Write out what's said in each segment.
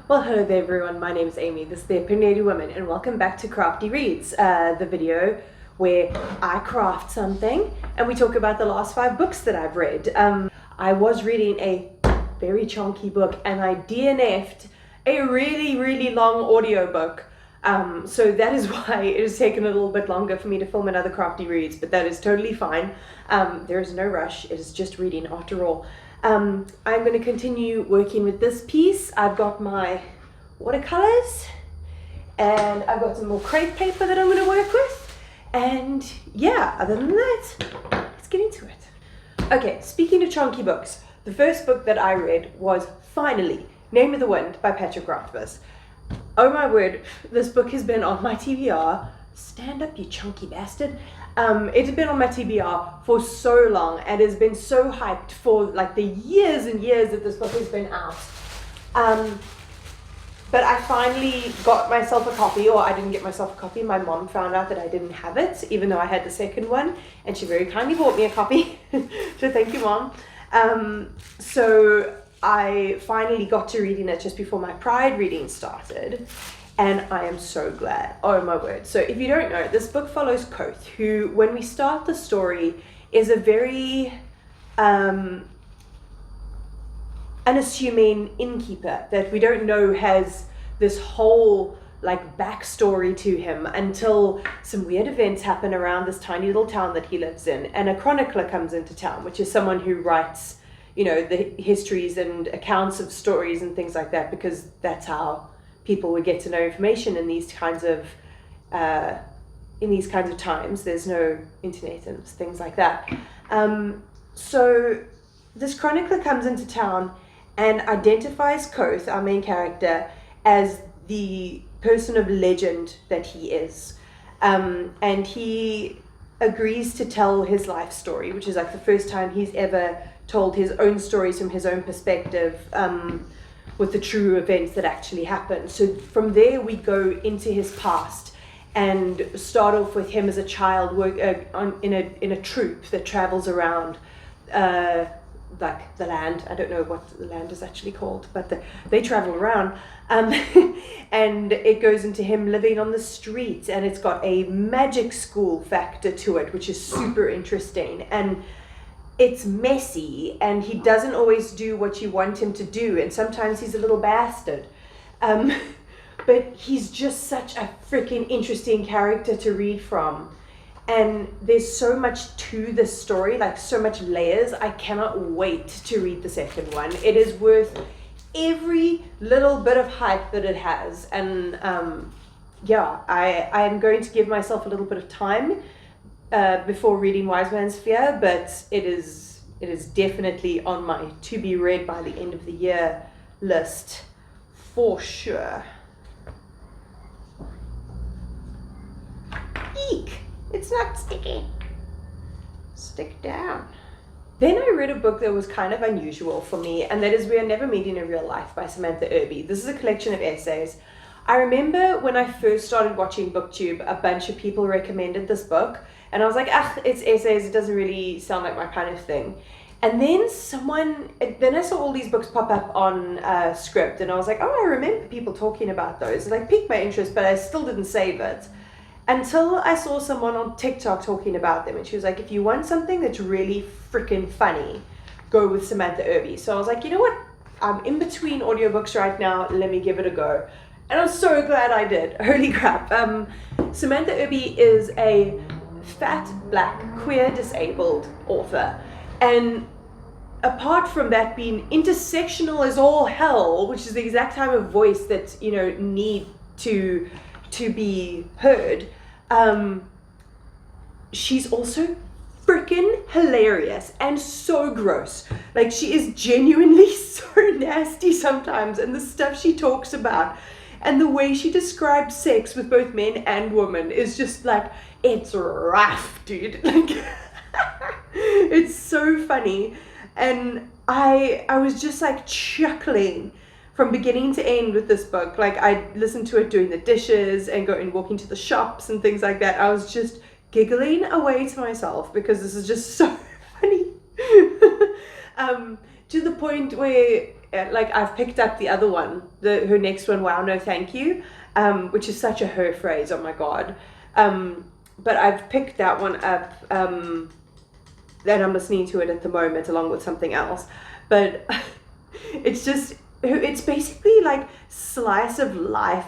Well, hello there everyone, my name is Amy, this is the Opinionated Woman, and welcome back to Crafty Reads, the video where I craft something and we talk about the last 5 books that I've read. I was reading a very chunky book and I DNF'd a really long audiobook. So that is why it has taken a little bit longer for me to film another Crafty Reads, but that is totally fine. There is no rush, it is just reading after all. I'm going to continue working with this piece. I've got my watercolors and I've got some more crepe paper that I'm going to work with. And yeah, other than that, let's get into it. Okay, speaking of chunky books, the first book that I read was finally Name of the Wind by Patrick Rothfuss. Oh my word, this book has been on my TBR. Stand up, you chunky bastard. It has been on my TBR for so long and has been so hyped for like the years and years that this book has been out. But I finally got myself a copy, or I didn't get myself a copy. My mom found out that I didn't have it, even though I had the second one, and she very kindly bought me a copy. So thank you, Mom. So I finally got to reading it just before my Pride reading started. And I am so glad. Oh my word. So if you don't know, this book follows Kofi, who, when we start the story, is a very unassuming innkeeper that we don't know has this whole like backstory to him until some weird events happen around this tiny little town that he lives in. And a chronicler comes into town, which is someone who writes, you know, the histories and accounts of stories and things like that, because that's how people would get to know information in these kinds of times. There's no internet and things like that. So this chronicler comes into town and identifies Kofi, our main character, as the person of legend that he is. And he agrees to tell his life story, which is like the first time he's ever told his own stories from his own perspective, with the true events that actually happened. So from there we go into his past and start off with him as a child in a troupe that travels around like the land. I don't know what the land is actually called, but they travel around, and it goes into him living on the streets, and it's got a magic school factor to it, which is super interesting. And it's messy, and he doesn't always do what you want him to do, and sometimes he's a little bastard. But he's just such a freaking interesting character to read from. And there's so much to this story, like so much layers. I cannot wait to read the second one. It is worth every little bit of hype that it has. And yeah, I am going to give myself a little bit of time before reading Wise Man's Fear, but it is definitely on my to be read by the end of the year list for sure. Eek! It's not sticky. Stick down. Then I read a book that was kind of unusual for me, and that is We Are Never Meeting in Real Life by Samantha Irby. This is a collection of essays. I remember when I first started watching BookTube, a bunch of people recommended this book, and I was like, it's essays, it doesn't really sound like my kind of thing. And then I saw all these books pop up on Script, and I was like, oh, I remember people talking about those. It like piqued my interest, but I still didn't save it. Until I saw someone on TikTok talking about them, and she was like, if you want something that's really freaking funny, go with Samantha Irby. So I was like, you know what? I'm in between audiobooks right now, let me give it a go. And I'm so glad I did. Holy crap. Samantha Irby is a fat, black, queer, disabled author. And apart from that being intersectional as all hell, which is the exact type of voice that, you know, need to be heard, she's also freaking hilarious and so gross. Like, she is genuinely so nasty sometimes, and the stuff she talks about and the way she describes sex with both men and women is just like, it's rough, dude. Like, it's so funny. And I was just like chuckling from beginning to end with this book. Like, I listened to it doing the dishes and going walking to the shops and things like that. I was just giggling away to myself because this is just so funny. To the point where like I've picked up the other one, her next one, Wow No Thank You, which is such a her phrase, oh my god. But I've picked that one up, and I'm listening to it at the moment along with something else. But it's basically like slice of life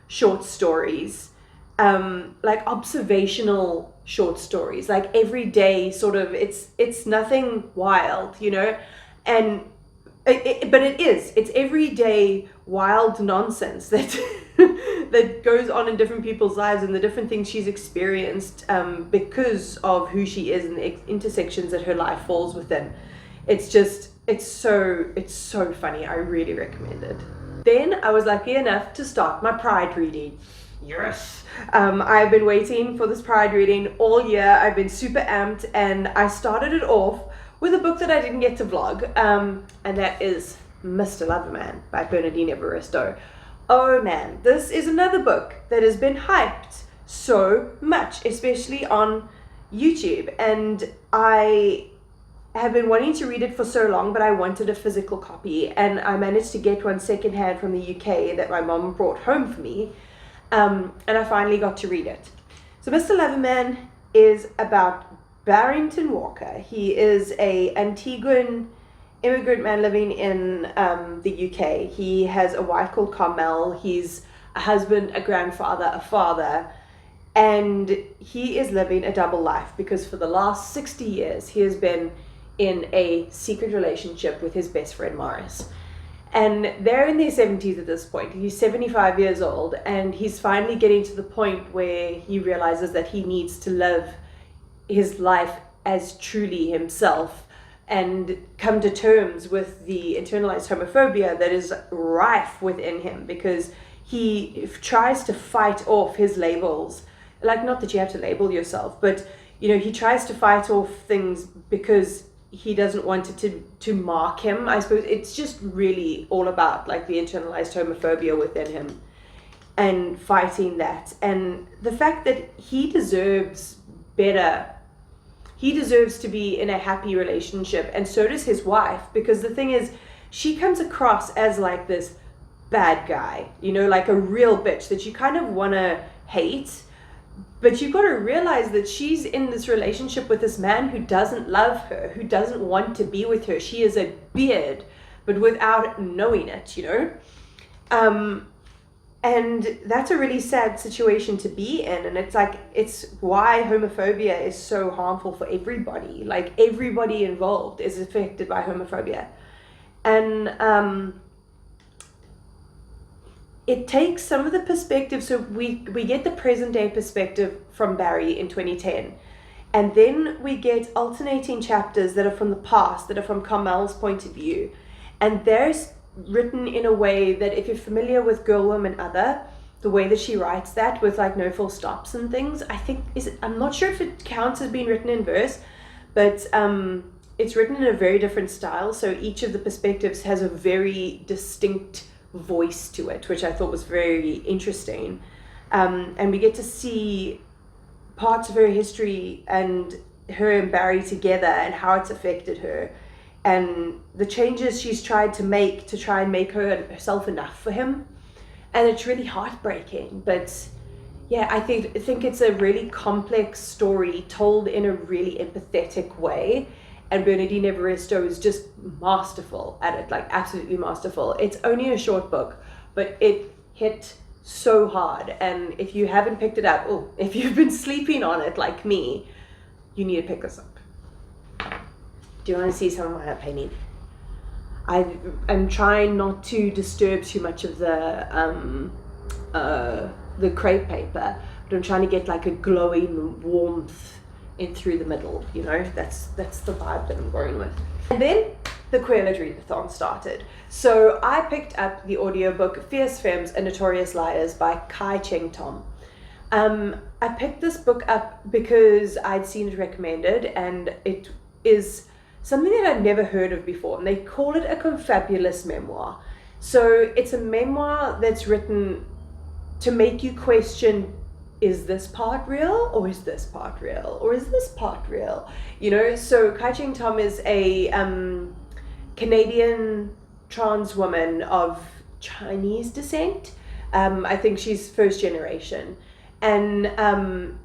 short stories, like observational short stories, like everyday sort of, it's nothing wild, you know, and but it's everyday wild nonsense that that goes on in different people's lives and the different things she's experienced, because of who she is and the intersections that her life falls within. It's so funny. I really recommend it. Then I was lucky enough to start my Pride reading. Yes. I've been waiting for this Pride reading all year. I've been super amped, and I started it off with a book that I didn't get to vlog, and that is Mr. Loverman by Bernardine Evaristo. Oh man, this is another book that has been hyped so much, especially on YouTube, and I have been wanting to read it for so long, but I wanted a physical copy, and I managed to get one secondhand from the UK that my mom brought home for me, and I finally got to read it. So Mr. Loverman is about Barrington Walker. He is a Antiguan immigrant man living in the UK. He has a wife called Carmel. He's a husband, a grandfather, a father, and he is living a double life because for the last 60 years he has been in a secret relationship with his best friend Morris. And they're in their 70s at this point. He's 75 years old, and he's finally getting to the point where he realizes that he needs to live his life as truly himself and come to terms with the internalized homophobia that is rife within him, because he tries to fight off his labels. Like, not that you have to label yourself, but you know, he tries to fight off things because he doesn't want it to mark him. I suppose it's just really all about like the internalized homophobia within him and fighting that, and the fact that he deserves better. He deserves to be in a happy relationship, and so does his wife, because the thing is, she comes across as like this bad guy, you know, like a real bitch that you kind of want to hate. But you've got to realize that she's in this relationship with this man who doesn't love her, who doesn't want to be with her. She is a beard, but without knowing it, you know? And that's a really sad situation to be in. And it's like, it's why homophobia is so harmful for everybody. Like, everybody involved is affected by homophobia. And it takes some of the perspective. So we get the present day perspective from Barry in 2010. And then we get alternating chapters that are from the past, that are from Carmel's point of view. And there's written in a way that, if you're familiar with Girl, Woman, Other, the way that she writes that with like no full stops and things, I think I'm not sure if it counts as being written in verse, but it's written in a very different style. So each of the perspectives has a very distinct voice to it, which I thought was very interesting. And we get to see parts of her history and her and Barry together and how it's affected her, and the changes she's tried to make to try and make herself enough for him. And it's really heartbreaking, but yeah, I think it's a really complex story told in a really empathetic way, and Bernardine Evaristo is just masterful at it, like absolutely masterful. It's only a short book, but it hit so hard, and if you haven't picked it up, if you've been sleeping on it like me, you need to pick this up. Do you want to see some of my painting? I'm trying not to disturb too much of the crepe paper, but I'm trying to get like a glowing warmth in through the middle, you know. That's the vibe that I'm going with. And then the Queerlet Readathon started. So I picked up the audiobook Fierce Femmes and Notorious Liars by Kai Cheng Tom. I picked this book up because I'd seen it recommended, and it is something that I'd never heard of before, and they call it a confabulous memoir. So it's a memoir that's written to make you question, is this part real, or is this part real, or is this part real? You know, so Kai Cheng Tom is a Canadian trans woman of Chinese descent. I think she's first generation. And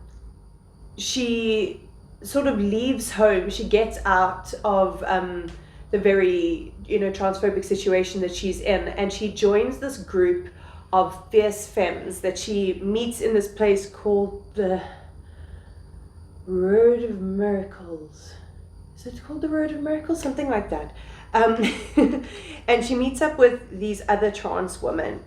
she sort of leaves home. She gets out of the very, transphobic situation that she's in, and she joins this group of fierce femmes that she meets in this place called the Road of Miracles. Is it called the Road of Miracles? Something like that. And she meets up with these other trans women,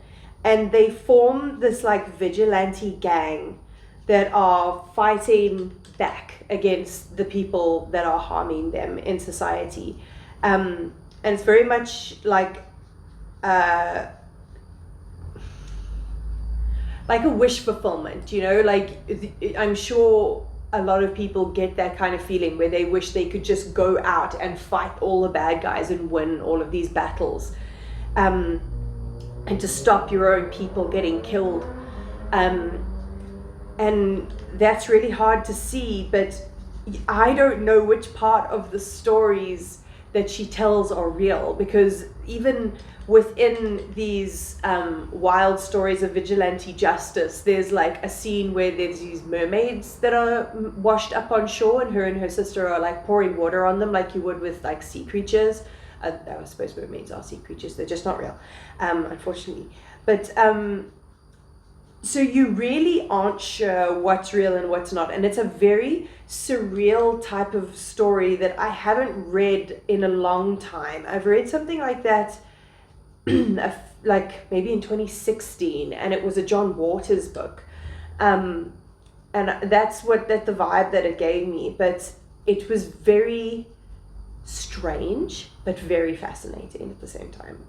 and they form this like vigilante gang that are fighting back against the people that are harming them in society. And it's very much like a wish fulfillment, I'm sure a lot of people get that kind of feeling where they wish they could just go out and fight all the bad guys and win all of these battles, and to stop your own people getting killed. And that's really hard to see, but I don't know which part of the stories that she tells are real, because even within these wild stories of vigilante justice, there's like a scene where there's these mermaids that are washed up on shore, and her sister are like pouring water on them like you would with like sea creatures. I suppose mermaids are sea creatures, they're just not real, unfortunately. But so you really aren't sure what's real and what's not. And it's a very surreal type of story that I haven't read in a long time. I've read something like that like maybe in 2016, and it was a John Waters book. And that's the vibe that it gave me. But it was very strange, but very fascinating at the same time.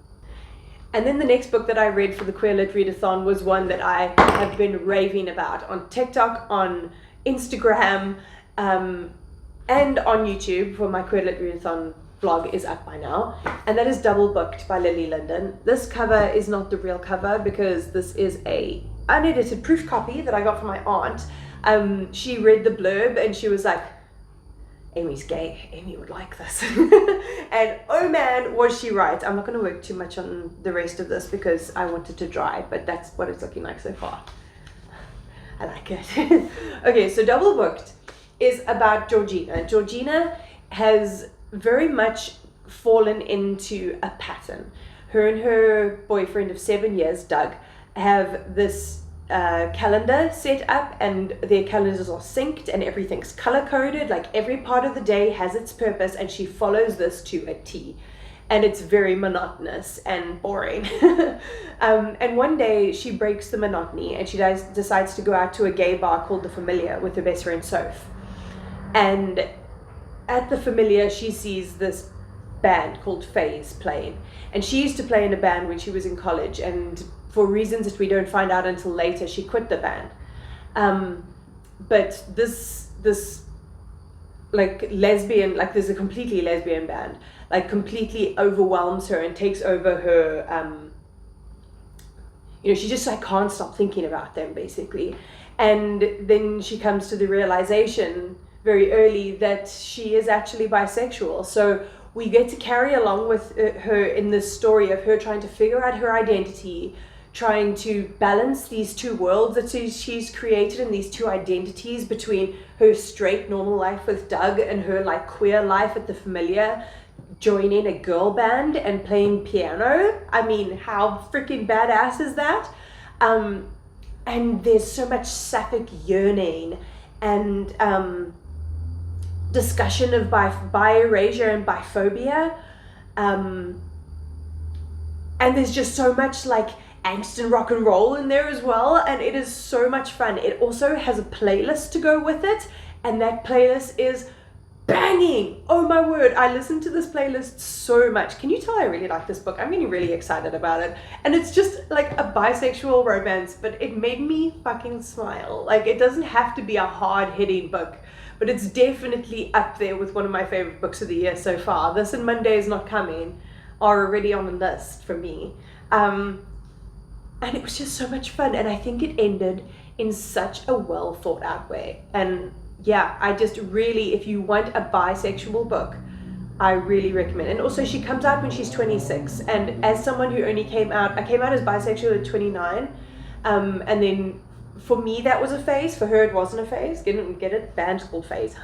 And then the next book that I read for the Queer Lit Readathon was one that I have been raving about on TikTok, on Instagram, and on YouTube, for my Queer Lit Readathon vlog is up by now. And that is Doublebooked by Lily Linden. This cover is not the real cover, because this is a unedited proof copy that I got from my aunt. She read the blurb and she was like, Amy's gay, Amy would like this. And oh man, was she right. I'm not going to work too much on the rest of this because I want it to dry, but that's what it's looking like so far. I like it. Okay, so Doublebooked is about Georgina. Georgina has very much fallen into a pattern. Her and her boyfriend of 7 years, Doug, have this calendar set up, and their calendars are synced and everything's color-coded. Like every part of the day has its purpose, and she follows this to a T. And it's very monotonous and boring. And one day she breaks the monotony, and she decides to go out to a gay bar called The Familiar with her best friend Soph. And at The Familiar she sees this band called Phase playing, and she used to play in a band when she was in college, and for reasons that we don't find out until later, she quit the band. But this like lesbian, like there's a completely lesbian band, like completely overwhelms her and takes over her. She just like can't stop thinking about them basically. And then she comes to the realization very early that she is actually bisexual. So we get to carry along with her in this story of her trying to figure out her identity, trying to balance these two worlds that she's created, and these two identities between her straight normal life with Doug and her like queer life at The Familiar, joining a girl band and playing piano. I mean, how freaking badass is that? And there's so much sapphic yearning and discussion of bi-erasure and biphobia, and there's just so much like angst and rock and roll in there as well, and it is so much fun. It also has a playlist to go with it, and that playlist is banging. Oh my word, I listened to this playlist so much. Can you tell I really like this book? I'm getting really excited about it, and it's just like a bisexual romance, but it made me fucking smile. Like, it doesn't have to be a hard-hitting book, but it's definitely up there with one of my favorite books of the year so far. This and Monday Is Not Coming are already on the list for me. And it was just so much fun, and I think it ended in such a well thought out way. And yeah, I just really, if you want a bisexual book, I really recommend. And also she comes out when she's 26, and as someone who only I came out as bisexual at 29, and then for me that was a phase, for her it wasn't a phase. Get it? Band's called phase.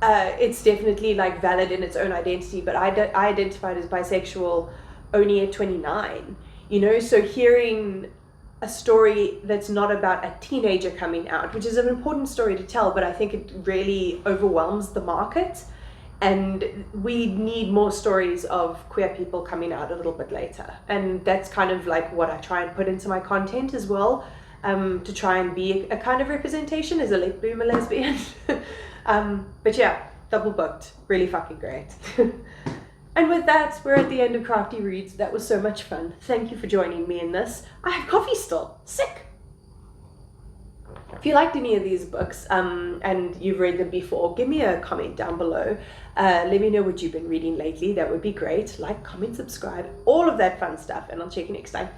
It's definitely like valid in its own identity, but I identified as bisexual only at 29, you know. So hearing a story that's not about a teenager coming out, which is an important story to tell, but I think it really overwhelms the market, and we need more stories of queer people coming out a little bit later. And that's kind of like what I try and put into my content as well, to try and be a kind of representation as a late bloomer lesbian. But yeah, Doublebooked, really fucking great. And with that, we're at the end of Crafty Reads. That was so much fun. Thank you for joining me in this. I have coffee still. Sick! If you liked any of these books, and you've read them before, give me a comment down below. Let me know what you've been reading lately. That would be great. Like, comment, subscribe, all of that fun stuff. And I'll check you next time.